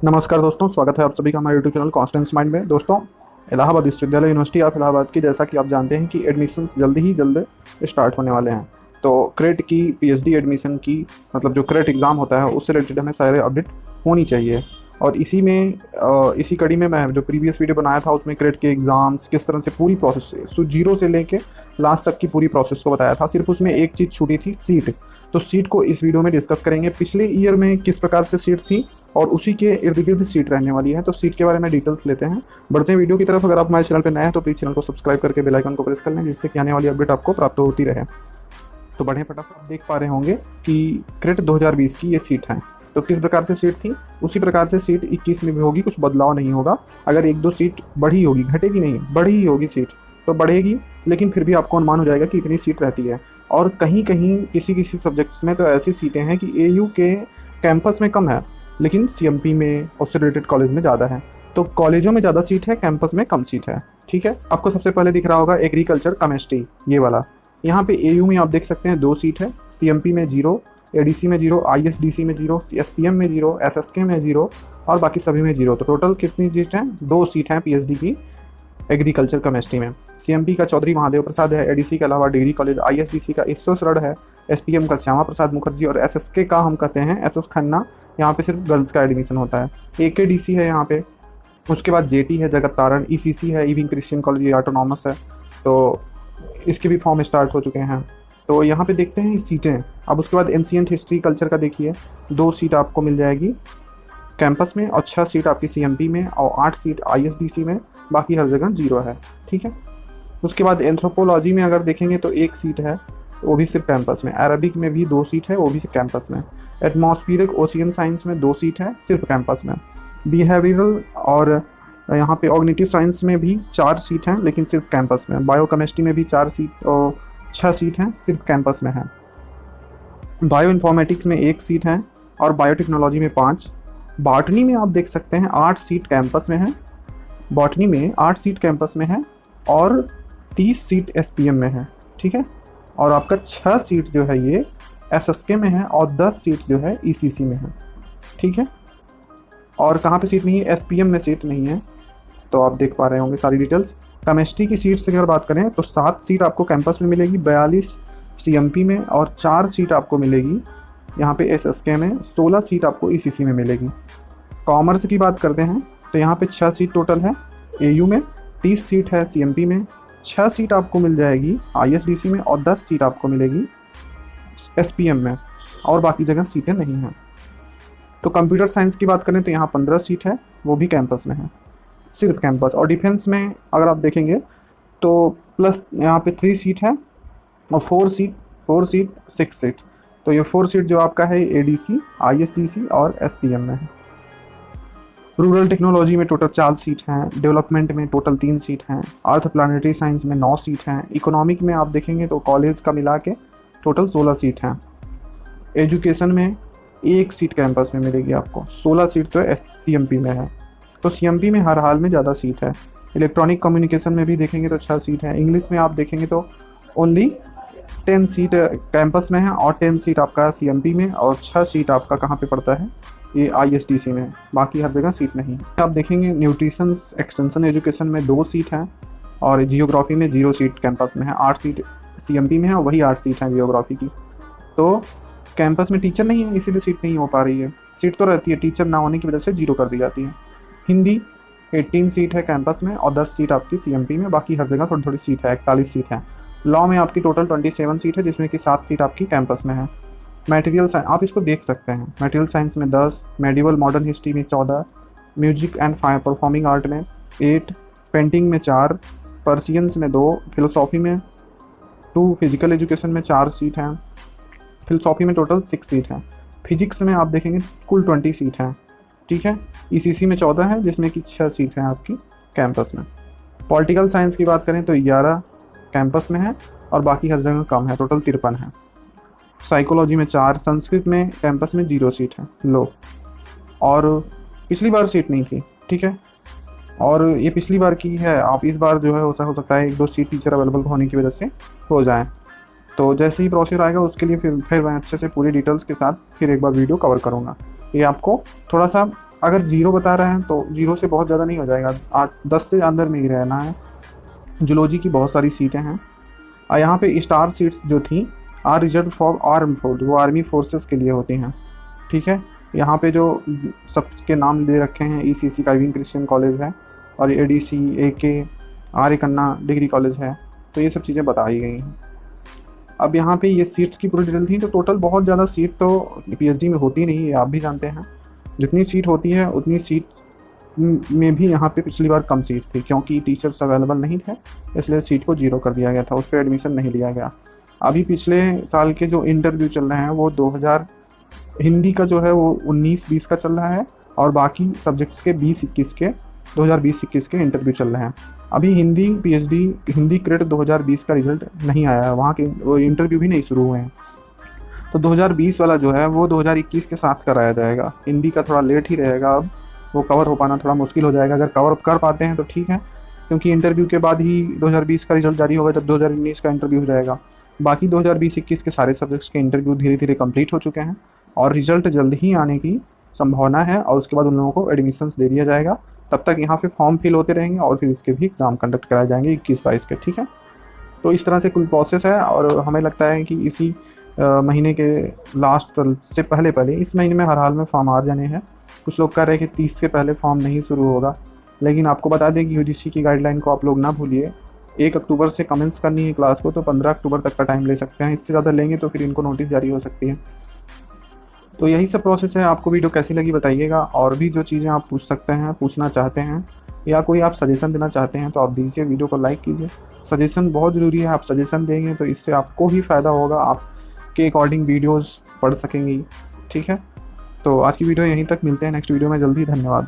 नमस्कार दोस्तों, स्वागत है आप सभी का हमारे यूट्यूब चैनल कॉन्स्टेंस माइंड में। दोस्तों, इलाहाबाद विश्वविद्यालय यूनिवर्सिटी ऑफ इलाहाबाद की, जैसा कि आप जानते हैं कि एडमिशन्स जल्द स्टार्ट होने वाले हैं। तो क्रेट की पीएचडी एडमिशन की, मतलब जो क्रेट एग्ज़ाम होता है उससे रिलेटेड हमें सारे अपडेट होनी चाहिए। और इसी कड़ी में मैं जो प्रीवियस वीडियो बनाया था उसमें क्रेट के एग्ज़ाम्स किस तरह से पूरी प्रोसेस जीरो से लेके लास्ट तक की पूरी प्रोसेस को बताया था। सिर्फ उसमें एक चीज़ छूटी थी, सीट। तो सीट को इस वीडियो में डिस्कस करेंगे, पिछले ईयर में किस प्रकार से सीट थी और उसी के इर्द गिर्द सीट रहने वाली है। तो सीट के बारे में डिटेल्स लेते हैं, बढ़ते हैं वीडियो की तरफ। अगर आप हमारे चैनल पर नए हैं तो प्लीज़ चैनल को सब्सक्राइब करके बेल आइकन को प्रेस कर लें, जिससे कि आने वाली अपडेट आपको प्राप्त होती रहे। तो बढ़े फटाफट। आप देख पा रहे होंगे कि क्रेट 2020 की ये सीट है। तो किस प्रकार से सीट थी उसी प्रकार से सीट 21 में भी होगी, कुछ बदलाव नहीं होगा। अगर एक दो सीट बढ़ी होगी, घटेगी नहीं, बढ़ी ही होगी सीट, तो बढ़ेगी, लेकिन फिर भी आपको अनुमान हो जाएगा कि इतनी सीट रहती है। और कहीं कहीं किसी किसी सब्जेक्ट्स में तो ऐसी सीटें हैं कि एयू के कैंपस में कम है, लेकिन सीएमपी में उससे रिलेटेड कॉलेज में ज़्यादा है। तो कॉलेजों में ज़्यादा सीट है, कैंपस में कम सीट है। ठीक है, आपको सबसे पहले दिख रहा होगा एग्रीकल्चर केमिस्ट्री, ये वाला। यहाँ पे एयू में आप देख सकते हैं 2 सीट है, सीएमपी में 0, एडीसी में 0, आईएसडीसी में 0, एसपीएम में 0, एसएसके में 0 और बाकी सभी में 0। तो टोटल कितनी सीट हैं? 2 सीट हैं पीएचडी की एग्रीकल्चर केमिस्ट्री में। सीएमपी का चौधरी महादेव प्रसाद है, एडीसी के अलावा डिग्री कॉलेज, आईएसडीसी का ईश्वर है, एसपीएम का श्यामा प्रसाद मुखर्जी और एसएसके का हम कहते हैं एसएस खन्ना। यहाँ पे सिर्फ गर्ल्स का एडमिशन होता है। एकेडीसी है यहाँ पे, उसके बाद जेटी है जगत तारण, ईसीसी है इविंग क्रिश्चियन कॉलेज, ये ऑटोनॉमस है। तो इसके भी फॉर्म स्टार्ट हो चुके हैं। तो यहाँ पे देखते हैं सीटें। अब उसके बाद एंशिएंट हिस्ट्री कल्चर का देखिए, 2 सीट आपको मिल जाएगी कैंपस में और 6 सीट आपकी सीएमपी में और 8 सीट आईएसडीसी में, बाकी हर जगह 0 है। ठीक है, उसके बाद एंथ्रोपोलॉजी में अगर देखेंगे तो 1 सीट है, वो भी सिर्फ कैंपस में। अरबिक में भी 2 सीट है, वो भी सिर्फ कैंपस में। एटमॉस्फियरिक ओशियन साइंस में 2 सीट है, सिर्फ कैंपस में। बिहेवियरल और यहाँ पे ऑग्निटिव साइंस में भी 4 सीट हैं, लेकिन सिर्फ कैंपस में। बायोकेमिस्ट्री में भी 4 सीट और 6 सीट हैं, सिर्फ कैंपस में है। बायो इन्फॉर्मेटिक्स में 1 सीट है और बायोटेक्नोलॉजी में 5। बॉटनी में आप देख सकते हैं 8 सीट कैंपस में है, बॉटनी में 8 सीट कैंपस में है और 30 सीट एसपीएम में है। ठीक है, और आपका 6 सीट जो है ये एसएसके में है और 10 सीट जो है ईसीसी में है। ठीक है, और कहाँ पे सीट नहीं है? एसपीएम में सीट नहीं है। तो आप देख पा रहे होंगे सारी डिटेल्स। केमिस्ट्री की सीट से अगर बात करें तो 7 सीट आपको कैंपस में मिलेगी, 42 सीएमपी में और 4 सीट आपको मिलेगी यहाँ पे एसएसके में, 16 सीट आपको ईसीसी में मिलेगी। कॉमर्स की बात करते हैं तो यहाँ पे 6 सीट टोटल है एयू में, 30 सीट है सीएमपी में, 6 सीट आपको मिल जाएगी आईएसडीसी में और 10 सीट आपको मिलेगी एसपीएम में, और बाकी जगह सीटें नहीं हैं। तो कंप्यूटर साइंस की बात करें तो यहाँ 15 सीट है, वो भी कैंपस में है, सिर्फ कैंपस। और डिफेंस में अगर आप देखेंगे तो प्लस यहाँ पे 3 सीट है और 4 सीट 6 सीट। तो ये 4 सीट जो आपका है एडीसी, आईएसडीसी और एसपीएम में है। रूरल टेक्नोलॉजी में टोटल 4 सीट हैं, डेवलपमेंट में टोटल 3 सीट हैं, अर्थ प्लानिटरी साइंस में 9 सीट हैं, इकोनॉमिक में आप देखेंगे तो कॉलेज का मिला के टोटल 16 सीट हैं। एजुकेशन में 1 सीट कैंपस में मिलेगी आपको, 16 सीट तो सीएमपी में है। तो सीएमपी में हर हाल में ज़्यादा सीट है। इलेक्ट्रॉनिक कम्युनिकेशन में भी देखेंगे तो 6 सीट है। इंग्लिश में आप देखेंगे तो ओनली 10 सीट कैंपस में है और 10 सीट आपका सीएमपी में और 6 सीट आपका कहाँ पे पड़ता है? ये आईएसडीसी में, बाकी हर जगह सीट नहीं है। आप देखेंगे न्यूट्रिशन एक्सटेंशन एजुकेशन में 2 सीट हैं और जियोग्राफी में 0 सीट कैंपस में है, 8 सीट सीएमपी में है और वही 8 सीट हैं जियोग्राफी की। तो कैंपस में टीचर नहीं है, इसीलिए सीट नहीं हो पा रही है। सीट तो रहती है, टीचर ना होने की वजह से 0 कर दी जाती है। हिंदी 18 सीट है कैंपस में और 10 सीट आपकी सीएमपी में, बाकी हर जगह थोड़ी थोड़ी सीट है, 41 सीट है। लॉ में आपकी टोटल 27 सीट है, जिसमें कि 7 सीट आपकी कैंपस में है। मटेरियल साइंस आप इसको देख सकते हैं, मटेरियल साइंस में 10, मेडिवल मॉडर्न हिस्ट्री में 14, म्यूजिक एंड परफॉर्मिंग आर्ट में 8, पेंटिंग में 4, पर्सियंस में 2, फिलोसॉफी में 2, फिजिकल एजुकेशन में 4 सीट हैं, फिलोसॉफी में टोटल 6 सीट हैं। फिजिक्स में आप देखेंगे कुल 20 सीट हैं। ठीक है, ईसीसी में 14 है, जिसमें कि 6 सीट हैं आपकी कैंपस में। पॉलिटिकल साइंस की बात करें तो 11 कैंपस में है और बाकी हर जगह कम है, टोटल 53 है। साइकोलॉजी में 4, संस्कृत में कैंपस में 0 सीट है, लो। और पिछली बार सीट नहीं थी। ठीक है, और ये पिछली बार की है, आप इस बार जो है हो सकता है 1-2 सीट टीचर अवेलेबल होने की वजह से हो जाए। तो जैसे ही प्रोसेस आएगा उसके लिए फिर मैं अच्छे से पूरी डिटेल्स के साथ फिर एक बार वीडियो कवर करूँगा। ये आपको थोड़ा सा, अगर 0 बता रहे हैं तो 0 से बहुत ज़्यादा नहीं हो जाएगा, 8-10 से अंदर में ही रहना है। जूलॉजी की बहुत सारी सीटें हैं। यहाँ पे स्टार सीट्स जो थी are reserved for arm force, वो आर्मी फोर्सेस के लिए होती हैं। ठीक है, यहाँ पे जो सबके नाम दे रखे हैं, ECC काइविंग क्रिश्चियन कॉलेज है, और ADC AK आर्य कन्ना डिग्री कॉलेज है। तो ये सब चीज़ें बताई गई हैं। अब यहाँ पे ये सीट्स की पूरी डिटेल थी। तो टोटल बहुत ज़्यादा सीट तो PhD में होती नहीं, ये आप भी जानते हैं। जितनी सीट होती है उतनी सीट में भी यहाँ पे पिछली बार कम सीट थी, क्योंकि टीचर्स अवेलेबल नहीं थे, इसलिए सीट को 0 कर दिया गया था, उस पर एडमिशन नहीं लिया गया। अभी पिछले साल के जो इंटरव्यू चल रहे हैं वो 2000 हिंदी का जो है वो 19-20 का चल रहा है, और बाकी सब्जेक्ट्स के 20-21 के 2020-21 के इंटरव्यू चल रहे हैं। अभी हिंदी PhD हिंदी क्रेडिट 2020 का रिजल्ट नहीं आया है, वहाँ के वो इंटरव्यू भी नहीं शुरू हुए हैं। तो 2020 वाला जो है वो 2021 के साथ कराया जाएगा। हिंदी का थोड़ा लेट ही रहेगा, अब वो कवर हो पाना थोड़ा मुश्किल हो जाएगा। अगर कवर कर पाते हैं तो ठीक है, क्योंकि इंटरव्यू के बाद ही 2020 का रिजल्ट जारी होगा, तब 2019 का इंटरव्यू हो जाएगा। बाकी 2020-21 के सारे सब्जेक्ट्स के इंटरव्यू धीरे धीरे कंप्लीट हो चुके हैं, और रिजल्ट जल्द ही आने की संभावना है, और उसके बाद उन लोगों को एडमिशन्स दे दिया जाएगा। तब तक यहाँ पे फॉर्म फिल होते रहेंगे, और फिर इसके भी एग्ज़ाम कंडक्ट कराए जाएंगे 21-22 के। ठीक है, तो इस तरह से कुल प्रोसेस है, और हमें लगता है कि इसी महीने के लास्ट से पहले इस महीने में हर हाल में फॉर्म आ जाने हैं। कुछ लोग कह रहे हैं कि 30 से पहले फॉर्म नहीं शुरू होगा, लेकिन आपको बता दें कि UGC की गाइडलाइन को आप लोग ना भूलिए। 1 अक्टूबर से कमेंस करनी है क्लास को, तो 15 अक्टूबर तक का टाइम ले सकते हैं। इससे ज़्यादा लेंगे तो फिर इनको नोटिस जारी हो सकती है। तो यही सब प्रोसेस है। आपको वीडियो कैसी लगी बताइएगा, और भी जो चीज़ें आप पूछ सकते हैं, पूछना चाहते हैं, या कोई आप सजेशन देना चाहते हैं तो आप दीजिए, वीडियो को लाइक कीजिए। सजेशन बहुत ज़रूरी है, आप सजेशन देंगे तो इससे आपको ही फ़ायदा होगा, आपके अकॉर्डिंग वीडियोज़ पढ़ सकेंगी। ठीक है, तो आज की वीडियो यहीं तक, मिलते हैं नेक्स्ट वीडियो में जल्दी। धन्यवाद।